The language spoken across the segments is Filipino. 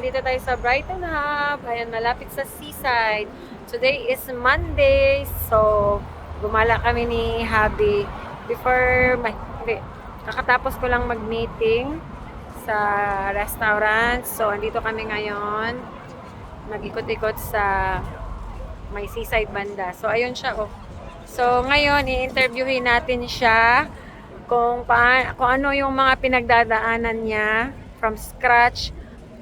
nandito tayo sa Brighton Hub. Ayan, malapit sa seaside. Today is Monday, so gumala kami ni Habi before, hindi, kakatapos ko lang mag-meeting sa restaurant. So, andito kami ngayon. Nag-ikot-ikot sa may seaside banda. So, ayun siya, oh. So, ngayon, i-interviewin natin siya kung ano yung mga pinagdadaanan niya from scratch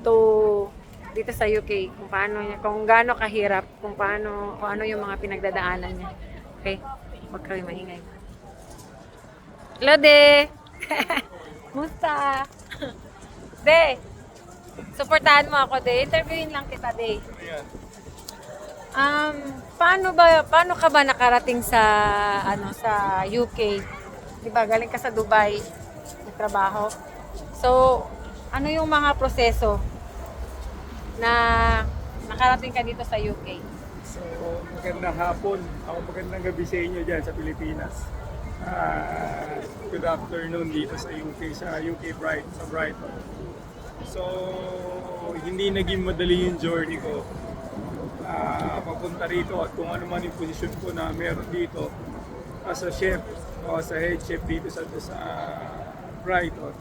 to dito sa UK, kung paano niya, kung gaano kahirap, kung ano yung mga pinagdadaanan niya. Okay? Huwag kayo maingay. Hello, De! Musta? De! Supportahan mo ako, De. Interviewin lang kita, De. Paano ka ba nakarating sa sa UK? 'Di ba galing ka sa Dubai nagtrabaho. So, ano yung mga proseso na nakarating ka dito sa UK? So, magandang hapon. Magandang gabi sa inyo dyan sa Pilipinas. Good afternoon dito sa UK, sa Brighton. So, hindi naging madali yung journey ko. Papunta rito at kung ano man yung posisyon ko na meron dito as a chef o as a head chef dito sa Brighton.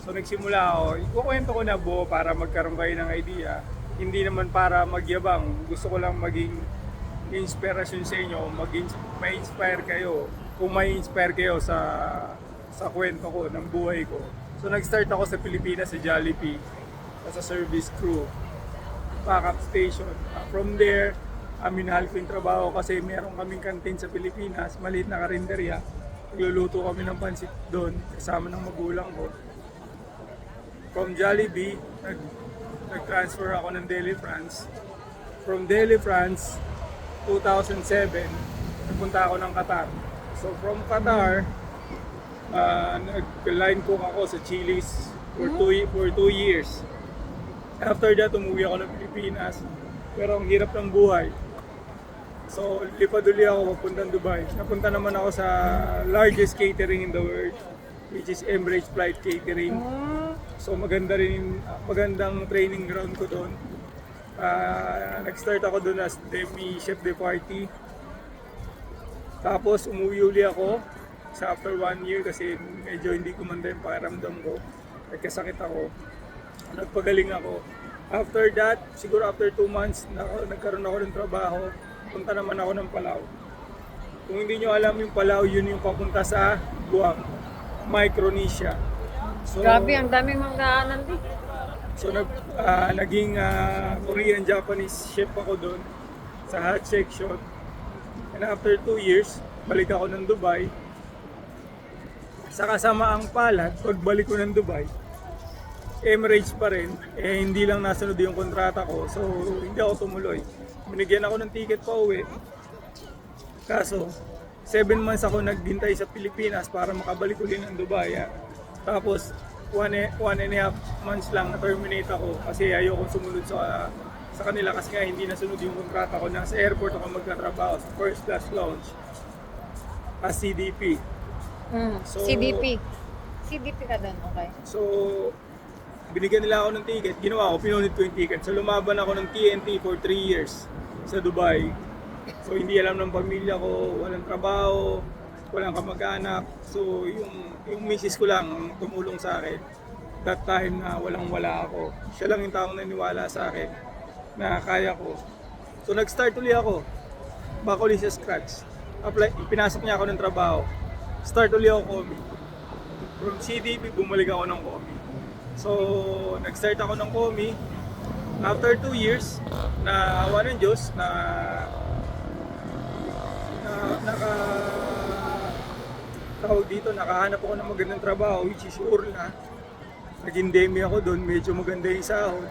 So nagsimula ako, ikukwento ko na buo para magkaroon kayo ng idea. Hindi naman para magyabang, gusto ko lang maging inspirasyon sa inyo, ma-inspire kayo, kung may inspire kayo sa kwento ko, ng buhay ko. So nag-start ako sa Pilipinas sa Jollibee as a service crew, backup station. From there, minahal ko yung trabaho kasi meron kaming canteen sa Pilipinas, maliit na karinderya. Nagluluto kami ng pansit doon, kasama ng magulang ko. From Jollibee, nag-transfer ako ng Delhi, France. From Delhi, France, 2007, nagpunta ako ng Qatar. So from Qatar, nag-line cook ako sa Chili's for 2 years. After that, umuwi ako ng Pilipinas. Pero ang hirap ng buhay. So, lipad uli ako papuntang Dubai. Napunta naman ako sa largest catering in the world, which is Emirates Flight Catering. So, magandang training ground ko doon. Nag-start ako doon as demi chef de partie. Tapos, umuwi uli ako sa after 1 year kasi medyo hindi kumanda yung pakiramdam ko. Nagkasakit ako. Nagpagaling ako. After that, siguro after 2 months, nagkaroon ako ng trabaho. Punta naman ako ng Palau. Kung hindi nyo alam yung Palau, yun yung papunta sa Guam, Micronesia. So, Grabe, ang daming mga daanan dito. So naging Korean-Japanese chef ako doon sa hot section. And after 2 years, balik ako ng Dubai. Sa kasamaang palad, pagbalik ko ng Dubai, Emirates pa rin, hindi lang nasunod yung kontrata ko, so hindi ako tumuloy. Binigyan ako ng ticket pa uwi. Kaso, 7 months ako naghintay sa Pilipinas para makabalik ulit ng Dubai. Tapos, 1.5 months lang na-terminate ako kasi ayoko sumunod sa kanila kasi nga hindi nasunod yung kontrata ko. Nasa airport ako magtatrabaho sa first class lounge as CDP. So, CDP ka doon, okay. So, binigyan nila ako ng ticket, ginawa ko, pinunit ko yung ticket. So lumaban ako ng TNT for 3 years sa Dubai. So hindi alam ng pamilya ko, walang trabaho, walang kamag-anak. So yung misis ko lang tumulong sa akin. That time na walang-wala ako. Siya lang yung taong naniwala sa akin na kaya ko. So nag-start ulit ako. Back ulit sa scratch. Pinasok niya ako ng trabaho. Start ulit ako Comi. From CDP, bumalik ako ng Comi. So, nag-start ako ng Comi. After 2 years, na awa ng Diyos, tawag dito, nakahanap ako ng magandang trabaho, which is Urla. Naging demi ako doon, medyo maganda yung sahod.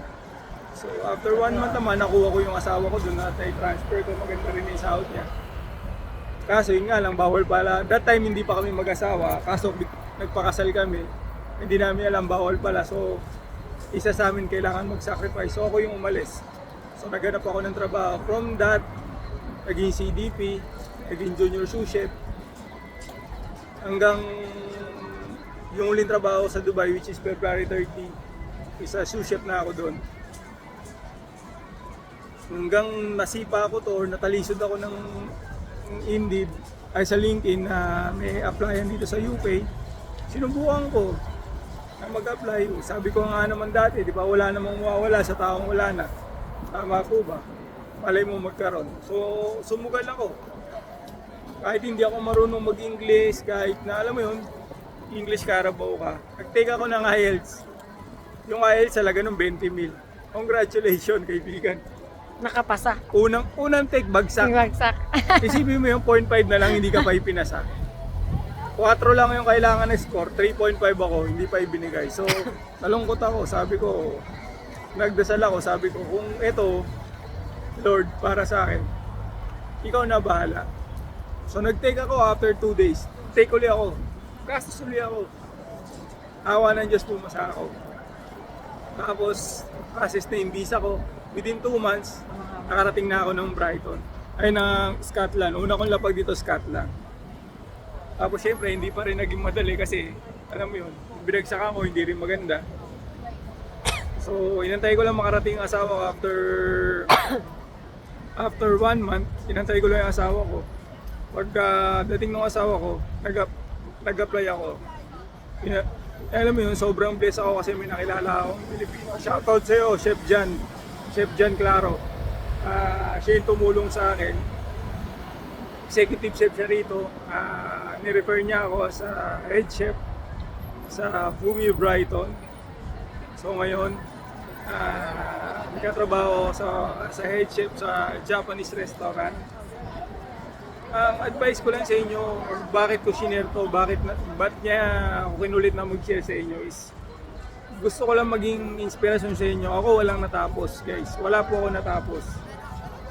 So, after 1 month naman, nakuha ko yung asawa ko doon at i-transfer ko, maganda rin yung sahod niya. Kaso yun nga lang, bawal pala. That time hindi pa kami mag-asawa, kaso nagpakasal kami. Hindi namin alam, bawal pala. So, isa sa amin kailangan mag-sacrifice. So, ako yung umalis. So, naghanap ako ng trabaho. From that, naging CDP, naging junior sous chef. Hanggang yung uling trabaho sa Dubai, which is February 30, isa sous chef na ako doon. hanggang nasipa ako to or natalisod ako ng Indeed ay sa LinkedIn na may applyan dito sa UK. Sinubukan ko na mag-apply. Sabi ko nga naman dati, di ba wala namang mawawala sa taong wala na. Tama po ba? Malay mo magkaroon. So, sumugal ako. Kahit hindi ako marunong mag-English, kahit na alam mo yun, English Carabao ka. Nag-take ako ng IELTS. Yung IELTS talaga ng 20,000. Congratulations, kaibigan. Nakapasa. Unang take, bagsak. Bagsak. Isipin mo yung 0.5 na lang, hindi ka pa ipinasa. 4 lang yung kailangan na score, 3.5 ako, hindi pa ibinigay. So, nalungkot ako. Sabi ko, nagdasal ako, sabi ko, kung ito, Lord, para sa akin, ikaw na bahala. So, nag-take ako after 2 days. Take uli ako. Gastos uli ako. Awa ng Diyos, pumasa ako. Tapos, process na yung visa ko. Within 2 months, nakarating na ako ng Brighton. Ay, ng Scotland. Una kong lapag dito, Scotland. Tapos, syempre, hindi pa rin naging madali kasi, alam mo yun, binagsakan ko, hindi rin maganda. So, inantay ko lang makarating ang asawa ko after 1 month, inantay ko lang yung asawa ko. Pagka dating ng asawa ko, nag-apply ako. Alam mo yun, sobrang blessed ako kasi may nakilala akong Pilipino. Shoutout sa'yo, Chef Jan Claro. Siya yung tumulong sa akin. Executive chef siya rito. Nirefer niya ako sa head chef sa Fumi Brighton. So ngayon, nagkatrabaho sa head chef sa Japanese restaurant. Ang advice ko lang sa inyo, or bakit ko shinare to, ba't niya ako kinulit na mag-share sa inyo is gusto ko lang maging inspirasyon sa inyo. Ako walang natapos, guys. Wala po ako natapos.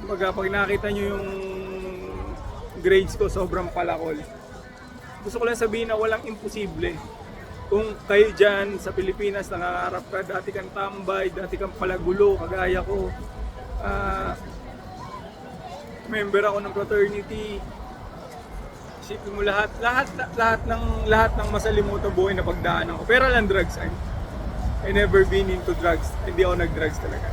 Pag nakita nyo yung grades ko, sobrang palakol. Gusto ko lang sabihin na walang imposible. Kung kayo dyan sa Pilipinas nangangarap ka, dati kang tambay, dati kang palagulo, kagaya ko, member ako ng fraternity. Isipin mo lahat ng masalimutan buhay na pagdaanan ko. Pero lang drugs, I never been into drugs. Hindi ako nag-drugs talaga.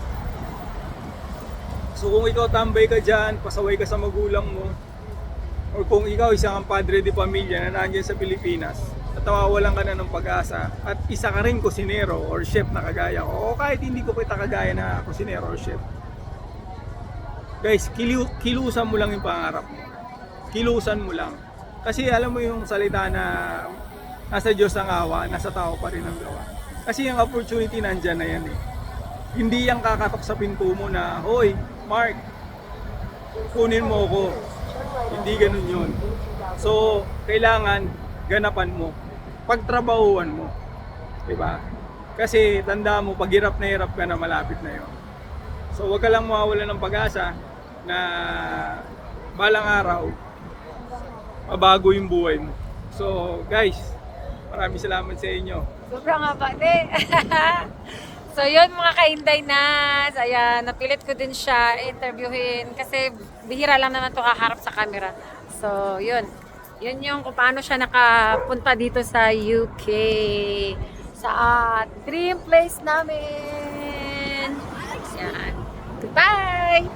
So kung ikaw tambay ka dyan, pasaway ka sa magulang mo, o kung ikaw isang padre de pamilya na nandiyan sa Pilipinas, at nawawalan ka na ng pag-asa, at isa ka rin kusinero or chef na kagaya ko, o kahit hindi ko kita kagaya na kusinero or chef, guys, kilusan mo lang yung pangarap mo. Kilusan mo lang. Kasi alam mo yung salita na nasa Diyos ang awa, nasa tao pa rin ang gawa. Kasi yung opportunity nandyan na yan eh. Hindi yung kakatok sa pinto mo na, hoy, Mark, kunin mo ako. Hindi ganun yun. So, kailangan ganapan mo. Pagtrabahuan mo. Diba? Kasi tanda mo, pag hirap ka na, malapit na yun. So, huwag ka lang mawawala ng pag-asa na balang araw, mabago yung buhay mo. So, guys, maraming salamat sa inyo. Sobrang haba din. So yun mga kainday na, ayan, napilit ko din siya interviewin kasi bihira lang naman ito kaharap sa camera. So yun yung kung paano siya nakapunta dito sa UK, sa dream place namin. Yan. Goodbye!